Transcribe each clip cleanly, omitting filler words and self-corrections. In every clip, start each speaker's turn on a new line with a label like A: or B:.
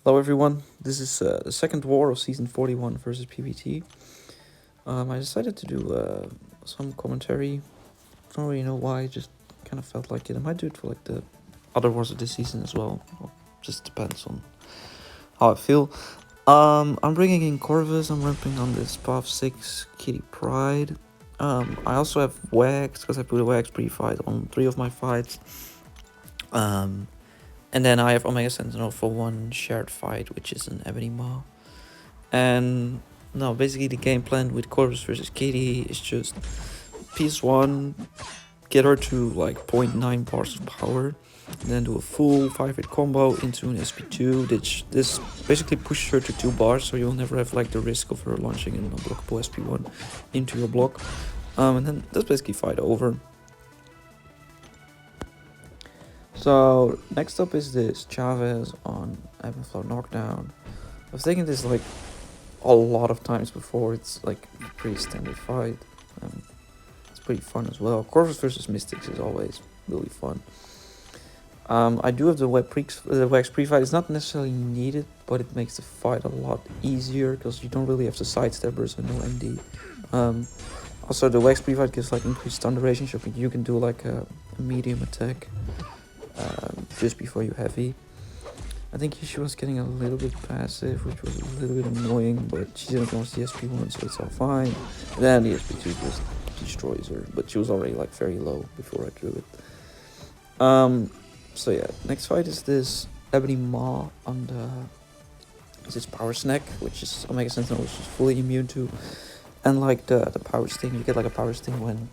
A: Hello everyone, this is the second war of season 41 versus PvT. I decided to do some commentary. Don't really know why, just kind of felt like it. I might do it for like the other wars of this season as well. Just depends on how I feel. I'm bringing in Corvus, I'm ramping on this Path 6 Kitty Pride. I also have Wax, because I put a Wax pre-fight on 3 of my fights. And then I have Omega Sentinel for one shared fight, which is an Ebony Maw. And no, basically the game plan with Corvus versus Katie is just PS1, get her to like 0.9 bars of power, and then do a full 5-hit combo into an SP2. This basically pushes her to 2 bars, so you'll never have like the risk of her launching an unblockable SP1 into your block. And then that's basically fight over. So next up is this Chavez on Ebb and Flow Knockdown. I've taken this like a lot of times before. It's like a pretty standard fight. It's pretty fun as well. Corvus versus Mystics is always really fun. I do have the Wax pre-fight. It's not necessarily needed, but it makes the fight a lot easier because you don't really have to sidestep or so no MD. Also, the Wax pre-fight gives like increased stun duration, so you can do like a medium attack just before you heavy. I think she was getting a little bit passive, which was a little bit annoying, but she didn't launch the SP1, so it's all fine. And then the SP2 just destroys her, but she was already like very low before I drew it. So yeah, next fight is this Ebony Maw on this Power Snack, which is Omega Sentinel, which is fully immune to. And like the Power Sting, you get like a Power Sting when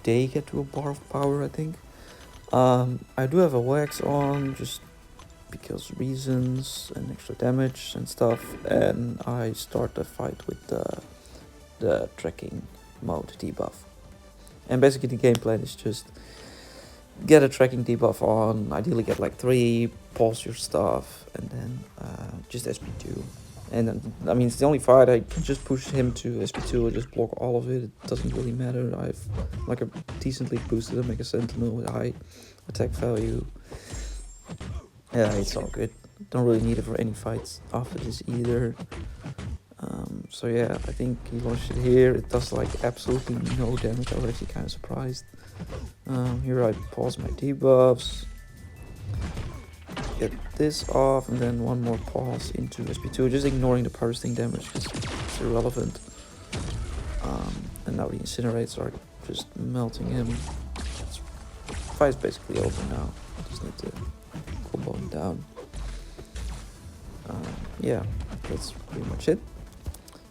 A: they get to a bar of power, I think. I do have a Wax on, just because reasons and extra damage and stuff, and I start the fight with the tracking mode debuff. And basically the game plan is just get a tracking debuff on, ideally get like 3, pause your stuff, and then just SP2. And then, I mean, it's the only fight, I can just push him to SP2 or just block all of it. It doesn't really matter. I've like a decently boosted Omega Sentinel with high attack value. Yeah, it's all good. Don't really need it for any fights after this either. So yeah, I think he launched it here. It does like absolutely no damage. I was actually kind of surprised. Here I pause my debuffs, get this off, and then one more pause into SP2, just ignoring the power sting damage because it's irrelevant. And now the incinerates are just melting him. Fight's basically over now. Just need to combo him down. Yeah, that's pretty much it.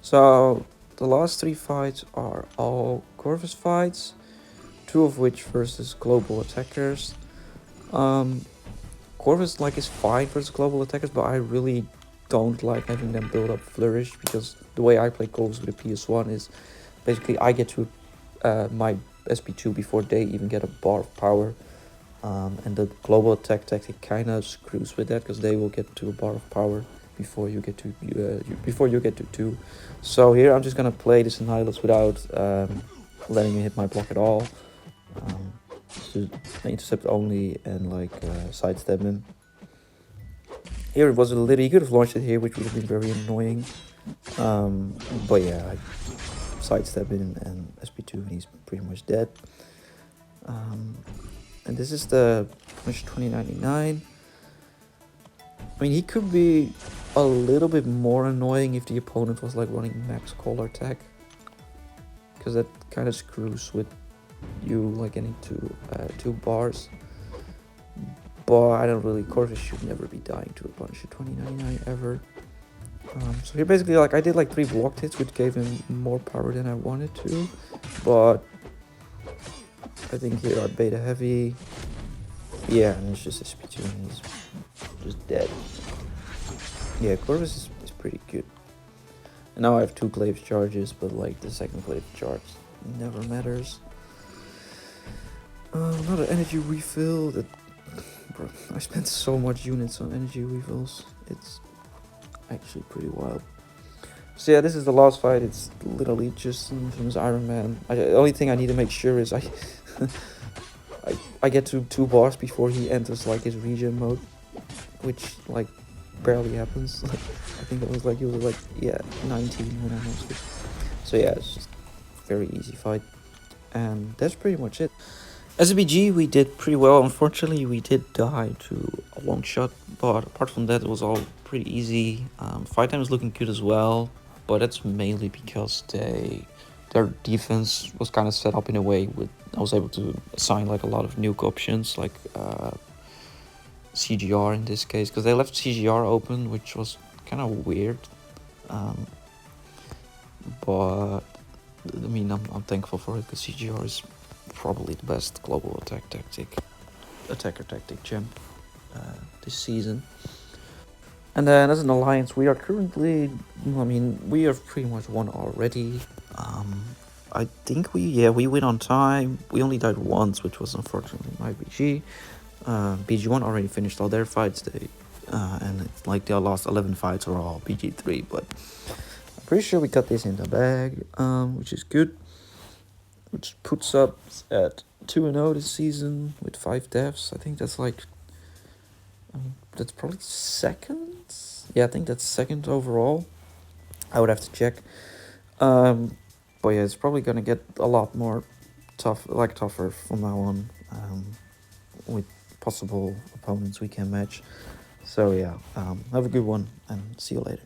A: So the last 3 fights are all Corvus fights, 2 of which versus global attackers. Corvus like is fine versus global attackers, but I really don't like having them build up Flourish, because the way I play Corvus with the PS1 is basically I get to my SP2 before they even get a bar of power. And the global attack tactic kind of screws with that, because they will get to a bar of power before you get to before you get to 2. So here I'm just gonna play this Annihilus without letting him hit my block at all. So intercept only and like sidestep him. Here it was a little, he could have launched it here, which would have been very annoying. But yeah, I sidestep him and SP2 and he's pretty much dead. And this is the Push 2099. I mean, he could be a little bit more annoying if the opponent was like running max collar tech, because that kind of screws with you like getting to 2 bars. But I don't really, Corvus should never be dying to a bunch of 2099 ever. So here basically like I did like 3 blocked hits, which gave him more power than I wanted to, but I think here I beta heavy. Yeah, and it's just SP2 and he's just dead. Yeah, Corvus is pretty good. And now I have 2 Glaive charges, but like the second Glaive charge never matters. Another energy refill. Bro, I spent so much units on energy refills. It's actually pretty wild. So yeah, this is the last fight. It's literally just Infamous Iron Man. The only thing I need to make sure is I get to 2 bars before he enters like his regen mode, which like barely happens. I think it was like, he was like, yeah, 19 when I lost it. So yeah, it's just very easy fight. And that's pretty much it. As a BG, we did pretty well. Unfortunately, we did die to a long shot, but apart from that, it was all pretty easy. Fight time is looking good as well, but that's mainly because their defense was kind of set up in a way with I was able to assign like a lot of nuke options, like CGR in this case, because they left CGR open, which was kind of weird. But I mean, I'm thankful for it because CGR is probably the best global attacker tactic gem this season. And then as an alliance, we are currently, I mean, we have pretty much won already. I think we win on time. We only died once, which was unfortunately my BG. BG1 already finished all their fights. And it's like they lost 11 fights or all BG3, but I'm pretty sure we got this in the bag, which is good. Which puts us at 2-0 this season with 5 deaths. I think that's like, that's probably second. Yeah, I think that's second overall. I would have to check. But yeah, it's probably gonna get a lot more tougher from now on, with possible opponents we can match. So yeah, have a good one and see you later.